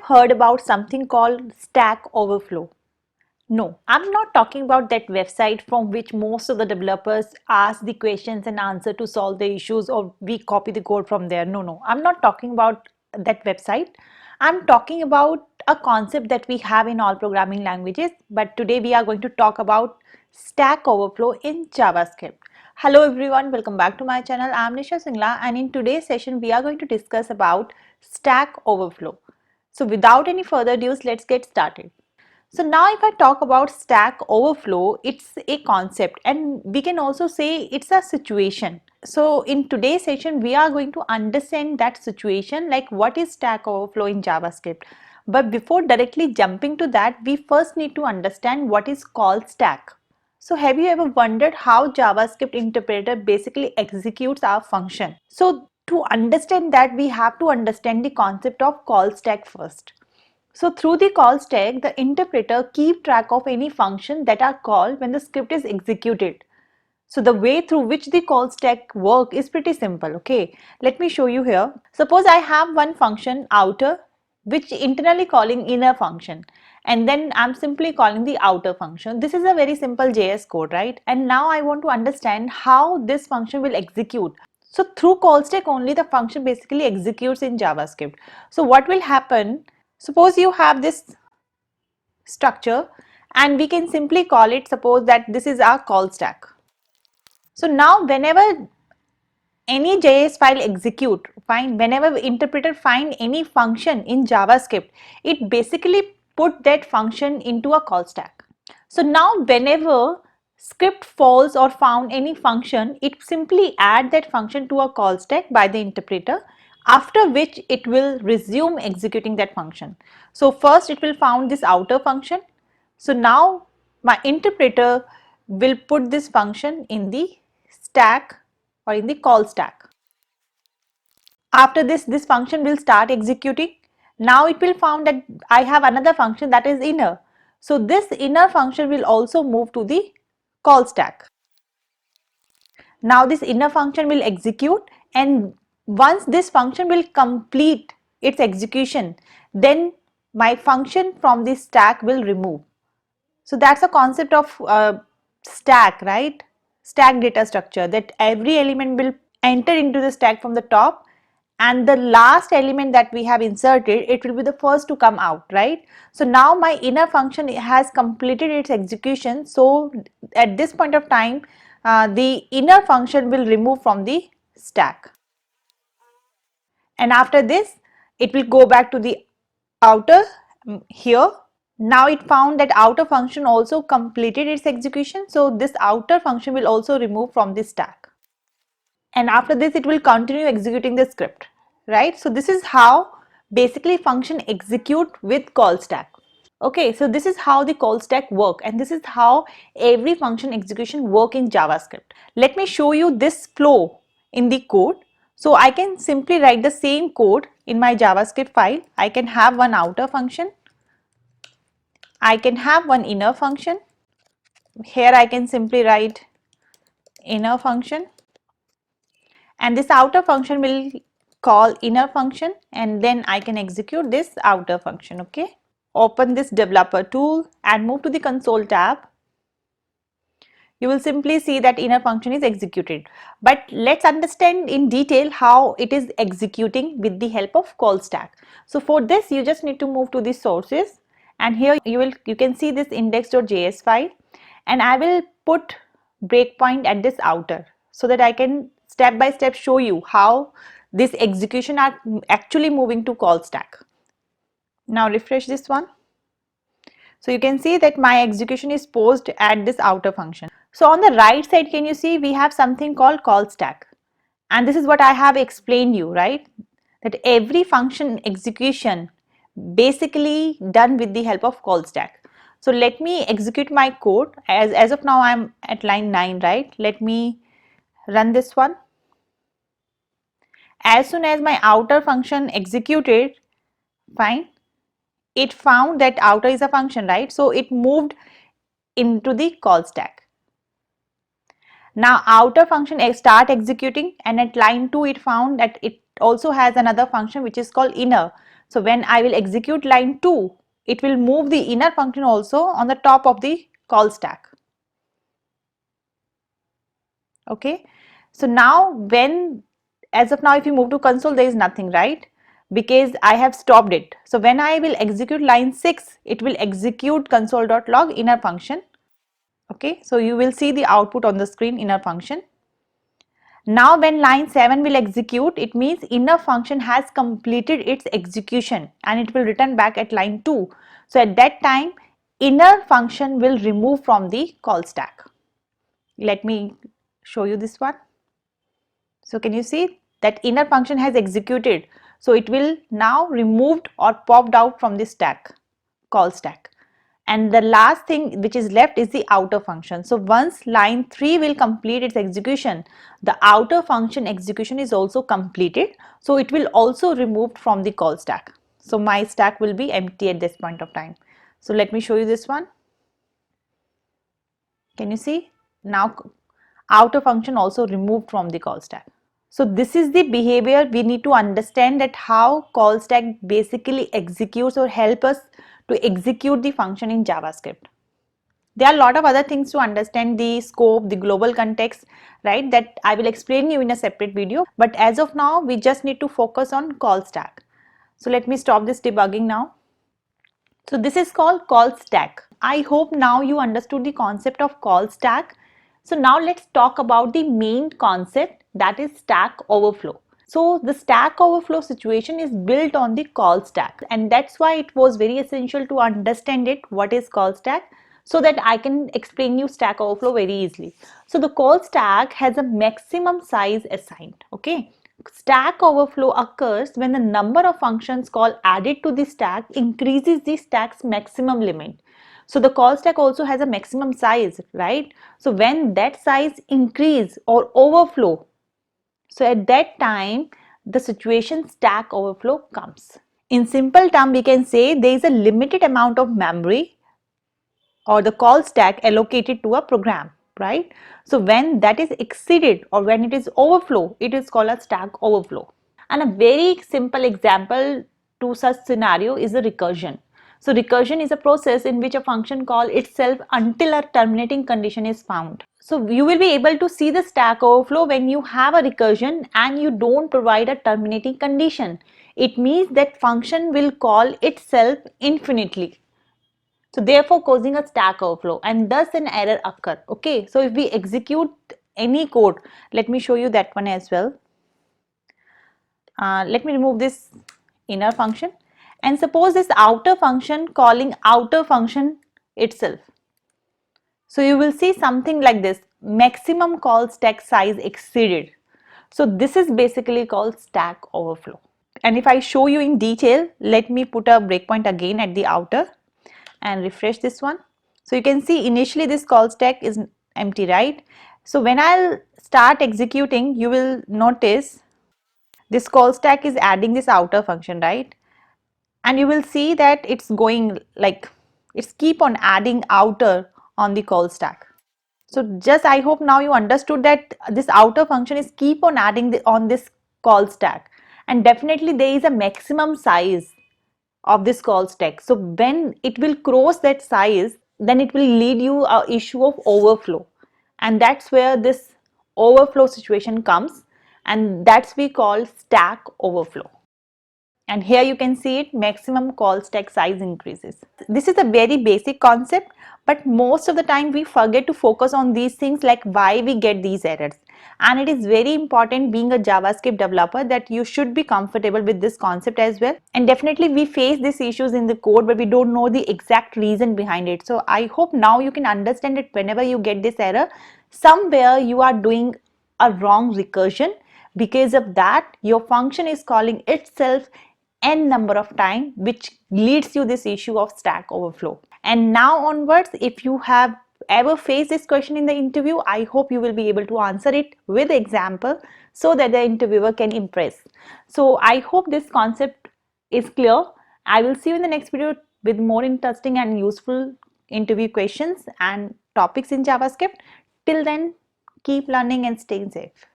heard about something called Stack Overflow? No, I'm not talking about that website from which most of the developers ask the questions and answer to solve the issues, or we copy the code from there. No, I'm not talking about that website. I'm talking about a concept that we have in all programming languages, but today we are going to talk about Stack Overflow in JavaScript. Hello everyone, welcome back to my channel. I'm Nisha Singla, and in today's session we are going to discuss about Stack Overflow. So without any further ado, let's get started. So now if I talk about Stack Overflow, it's a concept and we can also say it's a situation. So in today's session, we are going to understand that situation, like what is Stack Overflow in JavaScript. But before directly jumping to that, we first need to understand what is call stack. So have you ever wondered how JavaScript interpreter basically executes our function? So to understand that, we have to understand the concept of call stack first. So through the call stack, the interpreter keeps track of any function that are called when the script is executed. So the way through which the call stack work is pretty simple. Okay, let me show you here. Suppose I have one function outer which internally calling inner function, and then I'm simply calling the outer function. This is a very simple JS code, right? And now I want to understand how this function will execute. So through call stack only the function basically executes in JavaScript. So what will happen? Suppose you have this structure and we can simply call it, suppose that this is our call stack. So now whenever any JS file execute, whenever interpreter find any function in JavaScript, it basically put that function into a call stack. So now whenever script falls or found any function, it simply add that function to a call stack by the interpreter, after which it will resume executing that function. So first it will found this outer function. So now my interpreter will put this function in the stack or in the call stack. After this function will start executing. Now it will found that I have another function that is inner. So this inner function will also move to the call stack. Now this inner function will execute, and once this function will complete its execution, then my function from this stack will remove. So that's a concept of stack, right? Stack data structure, that every element will enter into the stack from the top, and the last element that we have inserted, it will be the first to come out, right? So now my inner function has completed its execution. So at this point of time, the inner function will remove from the stack, and after this it will go back to the outer here. Now it found that outer function also completed its execution, so this outer function will also remove from the stack, and after this it will continue executing the script, right? So this is how basically function execute with call stack. Okay, so this is how the call stack work, and this is how every function execution work in JavaScript. Let me show you this flow in the code. So I can simply write the same code in my JavaScript file. I can have one outer function, I can have one inner function. Here I can simply write inner function, and this outer function will call inner function, and then I can execute this outer function. Okay, open this developer tool and move to the console tab. You will simply see that inner function is executed, but let's understand in detail how it is executing with the help of call stack. So for this you just need to move to the sources, and here you can see this index.js file, and I will put breakpoint at this outer so that I can step by step show you how this execution are actually moving to call stack. Now refresh this one. So you can see that my execution is posed at this outer function. So on the right side, can you see we have something called call stack, and this is what I have explained you, right? That every function execution basically done with the help of call stack. So let me execute my code. As of now I'm at line 9, right? Let me run this one. As soon as my outer function executed, fine, it found that outer is a function, right? So it moved into the call stack. Now outer function start executing, and at line 2 it found that it also has another function which is called inner. So when I will execute line 2, it will move the inner function also on the top of the call stack. Okay, so now as of now, if you move to console, there is nothing, right? Because I have stopped it. So when I will execute line 6, it will execute console.log inner function. Okay, so you will see the output on the screen, inner function. Now when line 7 will execute, it means inner function has completed its execution and it will return back at line 2. So at that time, inner function will remove from the call stack. Let me show you this one. So can you see that inner function has executed? So it will now removed or popped out from the stack, call stack. And the last thing which is left is the outer function. So once line 3 will complete its execution, the outer function execution is also completed. So it will also removed from the call stack. So my stack will be empty at this point of time. So let me show you this one. Can you see? Now outer function also removed from the call stack. So this is the behavior we need to understand, that how call stack basically executes or help us to execute the function in JavaScript. There are a lot of other things to understand the scope, the global context, right, that I will explain you in a separate video. But as of now, we just need to focus on call stack. So let me stop this debugging now. So this is called call stack. I hope now you understood the concept of call stack. So now let's talk about the main concept, that is Stack Overflow. So the Stack Overflow situation is built on the call stack, and that's why it was very essential to understand it, what is call stack, so that I can explain you Stack Overflow very easily. So the call stack has a maximum size assigned. Okay. Stack overflow occurs when the number of functions call added to the stack increases the stack's maximum limit. So the call stack also has a maximum size, right? So when that size increase or overflow, so at that time the situation stack overflow comes. In simple term, we can say there is a limited amount of memory or the call stack allocated to a program, right? So when that is exceeded or when it is overflow, it is called a stack overflow. And a very simple example to such scenario is a recursion. So recursion is a process in which a function call itself until a terminating condition is found. So you will be able to see the stack overflow when you have a recursion and you don't provide a terminating condition. It means that function will call itself infinitely. So therefore causing a stack overflow and thus an error occur. Okay, so if we execute any code, let me show you that one as well. Let me remove this inner function and suppose this outer function calling outer function itself. So you will see something like this, maximum call stack size exceeded. So this is basically called stack overflow. And if I show you in detail, let me put a breakpoint again at the outer and refresh this one. So you can see initially this call stack is empty, right? So when I'll start executing, you will notice this call stack is adding this outer function, right? And you will see that it's going like it's keep on adding outer on the call stack. So just I hope now you understood that this outer function is keep on adding on this call stack, and definitely there is a maximum size of this call stack. So when it will cross that size, then it will lead you a issue of overflow, and that's where this overflow situation comes, and that's we call stack overflow. And here you can see it, maximum call stack size increases. This is a very basic concept, but most of the time we forget to focus on these things, like why we get these errors. And it is very important, being a JavaScript developer, that you should be comfortable with this concept as well. And definitely we face these issues in the code, but we don't know the exact reason behind it. So I hope now you can understand that whenever you get this error, somewhere you are doing a wrong recursion. Because of that, your function is calling itself n number of time, which leads you this issue of stack overflow. And now onwards, if you have ever faced this question in the interview, I hope you will be able to answer it with example so that the interviewer can impress. So I hope this concept is clear. I will see you in the next video with more interesting and useful interview questions and topics in JavaScript. Till then, keep learning and stay safe.